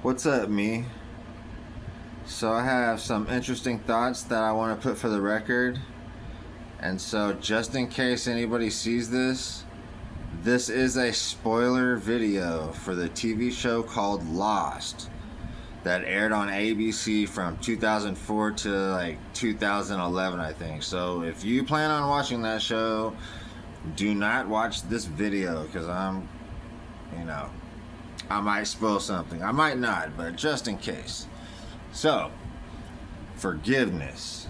What's up, me? So I have some interesting thoughts that I want to put for the record. And so just in case anybody sees this, this is a spoiler video for the TV show called Lost that aired on ABC from 2004 to like 2011, I think. So if you plan on watching that show, do not watch this video because I might spoil something. I might not, but just in case. So, forgiveness.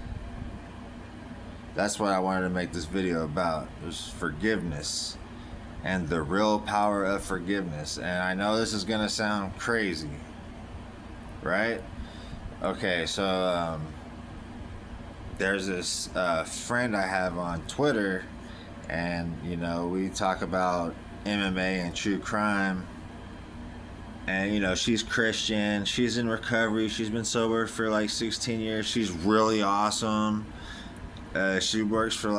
That's what I wanted to make this video about. Was forgiveness and the real power of forgiveness. And I know this is gonna sound crazy, right? Okay, so there's this friend I have on Twitter, and we talk about MMA and true crime. And she's Christian, she's in recovery, she's been sober for like 16 years, she's really awesome. She works for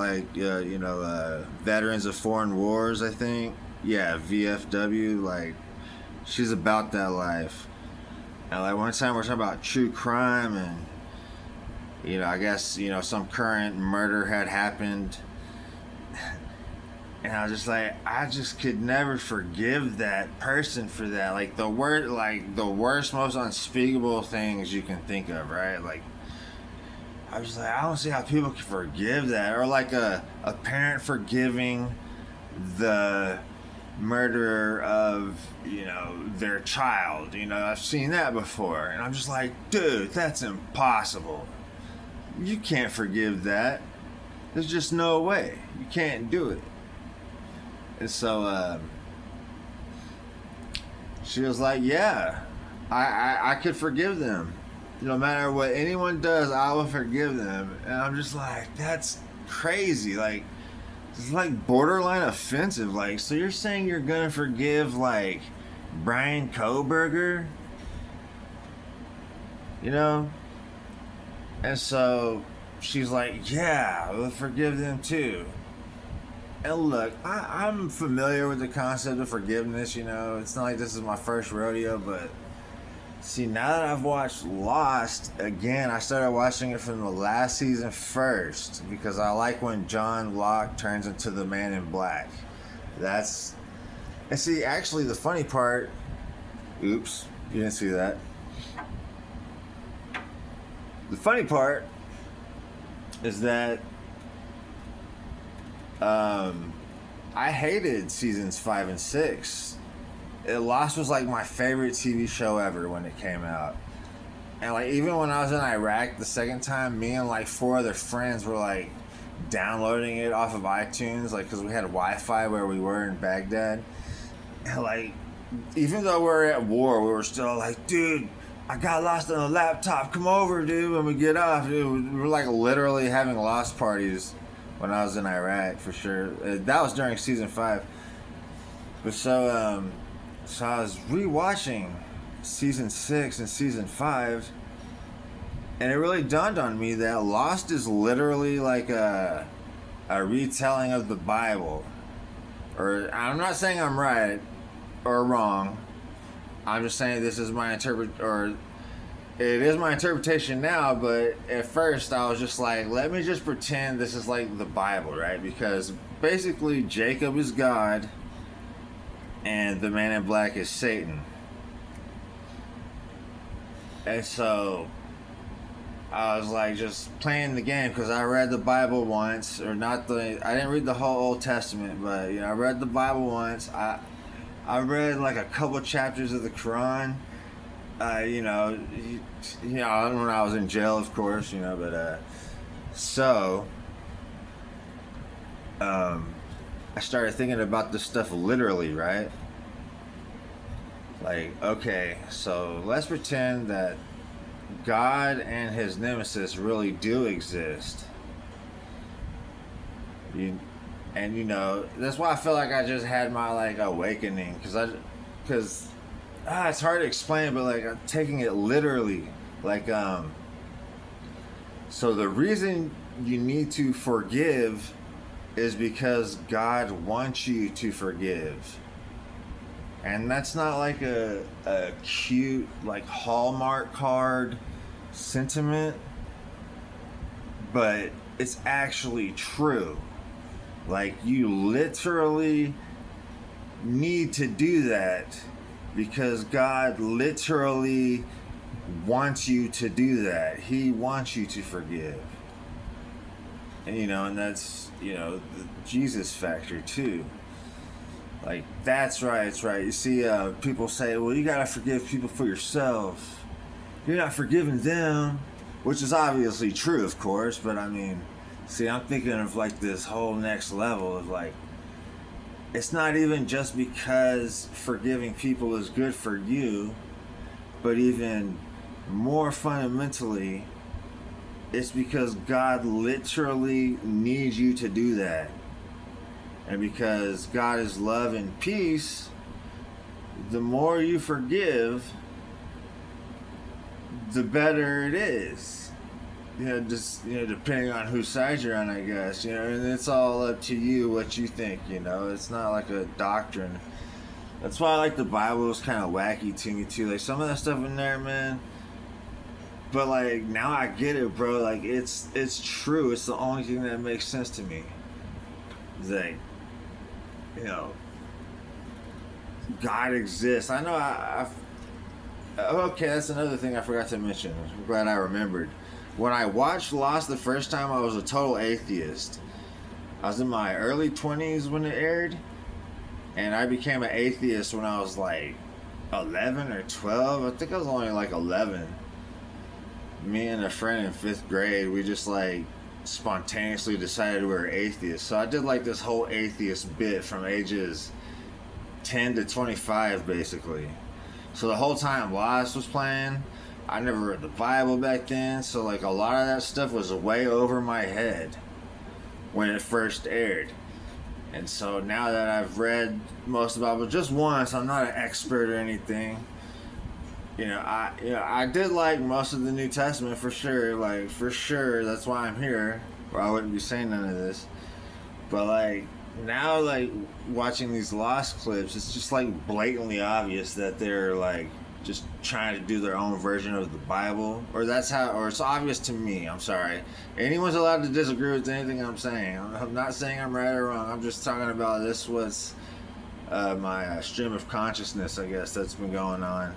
Veterans of Foreign Wars, I think. Yeah, VFW. Like, she's about that life. And like one time we're talking about true crime, and I guess some current murder had happened. And I was just like, I just could never forgive that person for that. Like the worst, most unspeakable things you can think of, right? Like, I was like, I don't see how people can forgive that. Or like a parent forgiving the murderer of, their child. I've seen that before. And I'm just like, dude, that's impossible. You can't forgive that. There's just no way. You can't do it. And so she was like, yeah, I could forgive them. No matter what anyone does, I will forgive them. And I'm just like, that's crazy. Like, it's like borderline offensive. Like, so you're saying you're going to forgive, like, Brian Koberger? And so she's like, yeah, we'll forgive them too. And look, I'm familiar with the concept of forgiveness, It's not like this is my first rodeo, but see, now that I've watched Lost, again, I started watching it from the last season first because I like when John Locke turns into the Man in Black. And see, actually, the funny part, oops, you didn't see that. The funny part is that I hated seasons 5 and 6. Lost was like my favorite TV show ever when it came out. And like even when I was in Iraq the second time, me and like 4 other friends were like downloading it off of iTunes, like because we had Wi-Fi where we were in Baghdad. And like even though we were at war, we were still like, dude, I got lost on a laptop. Come over, dude, when we get off. Dude, we were like literally having Lost parties when I was in Iraq, for sure. That was during season 5. But so I was rewatching season 6 and season 5, and it really dawned on me that Lost is literally like a retelling of the Bible. Or I'm not saying I'm right or wrong. I'm just saying this is my it is my interpretation now, but at first I was just like, let me just pretend this is like the Bible, right? Because basically Jacob is God and the Man in Black is Satan. And so I was like just playing the game because I read the Bible once, I didn't read the whole Old Testament, but I read the Bible once. I read like a couple chapters of the Quran. I don't know, when I was in jail, of course, but I started thinking about this stuff literally, right? Like, okay, so let's pretend that God and his nemesis really do exist. That's why I feel like I just had my like awakening, because it's hard to explain, but like I'm taking it literally. Like so the reason you need to forgive is because God wants you to forgive. And that's not like a cute, like, Hallmark card sentiment, but it's actually true. Like, you literally need to do that because God literally wants you to do that. He wants you to forgive. And, and that's, the Jesus factor too. Like, that's right, it's right. You see, people say, well, you gotta forgive people for yourself. You're not forgiving them, which is obviously true, of course, but I mean, see, I'm thinking of like this whole next level of like, it's not even just because forgiving people is good for you, but even more fundamentally, it's because God literally needs you to do that. And because God is love and peace, the more you forgive, the better it is. Just, depending on whose side you're on, I guess. And it's all up to you what you think, It's not like a doctrine. That's why I like the Bible. Is kind of wacky to me, too. Like, some of that stuff in there, man. But, like, now I get it, bro. Like, it's true. It's the only thing that makes sense to me. It's like, God exists. I know okay, that's another thing I forgot to mention. I'm glad I remembered. When I watched Lost the first time, I was a total atheist. I was in my early 20s when it aired, and I became an atheist when I was like 11 or 12. I think I was only like 11. Me and a friend in 5th grade, we just like spontaneously decided we were atheists. So I did like this whole atheist bit from ages 10 to 25 basically. So the whole time Lost was playing, I never read the Bible back then, so like a lot of that stuff was way over my head when it first aired. And so now that I've read most of the Bible just once, I'm not an expert or anything. I did like most of the New Testament for sure. Like, for sure, that's why I'm here, or I wouldn't be saying none of this. But like now, like watching these Lost clips, it's just like blatantly obvious that they're like just trying to do their own version of the Bible, or it's obvious to me. I'm sorry. Anyone's allowed to disagree with anything I'm saying. I'm not saying I'm right or wrong. I'm just talking about this was my stream of consciousness, I guess, that's been going on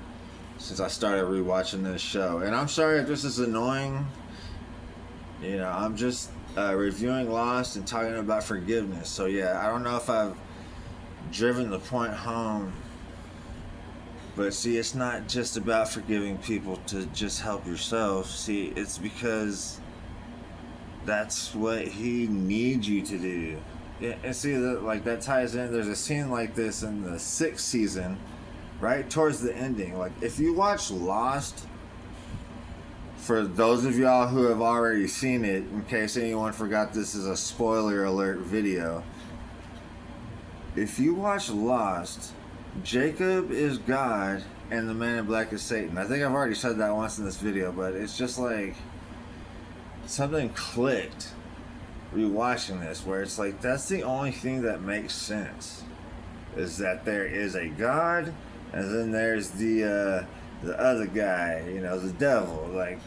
since I started rewatching this show. And I'm sorry if this is annoying. I'm just reviewing Lost and talking about forgiveness. So yeah, I don't know if I've driven the point home. But see, it's not just about forgiving people to just help yourself. See, it's because that's what he needs you to do. Yeah, and see, that ties in. There's a scene like this in the 6th season, right towards the ending. Like, if you watch Lost, for those of y'all who have already seen it, in case anyone forgot this is a spoiler alert video, if you watch Lost, Jacob is God and the Man in Black is Satan. I think I've already said that once in this video, but it's just like something clicked rewatching this, where it's like that's the only thing that makes sense, is that there is a God and then there's the other guy, the devil. Like,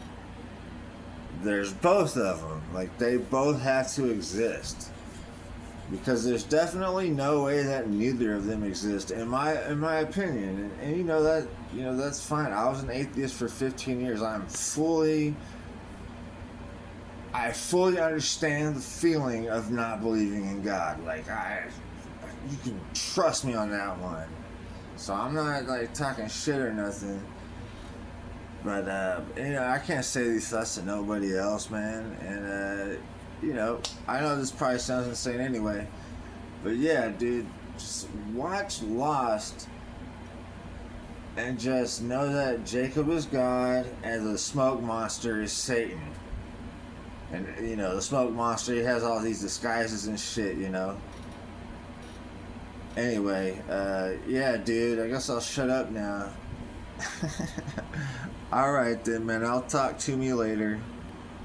there's both of them. Like, they both have to exist. Because there's definitely no way that neither of them exist, in my opinion. And that's fine. I was an atheist for 15 years. I fully understand the feeling of not believing in God. Like, you can trust me on that one. So I'm not like talking shit or nothing. But I can't say these thoughts to nobody else, man. And I know this probably sounds insane anyway, but yeah, dude, just watch Lost and just know that Jacob is God and the smoke monster is Satan. And the smoke monster, he has all these disguises and shit. Anyway, yeah, dude, I guess I'll shut up now. Alright then, man, I'll talk to me later.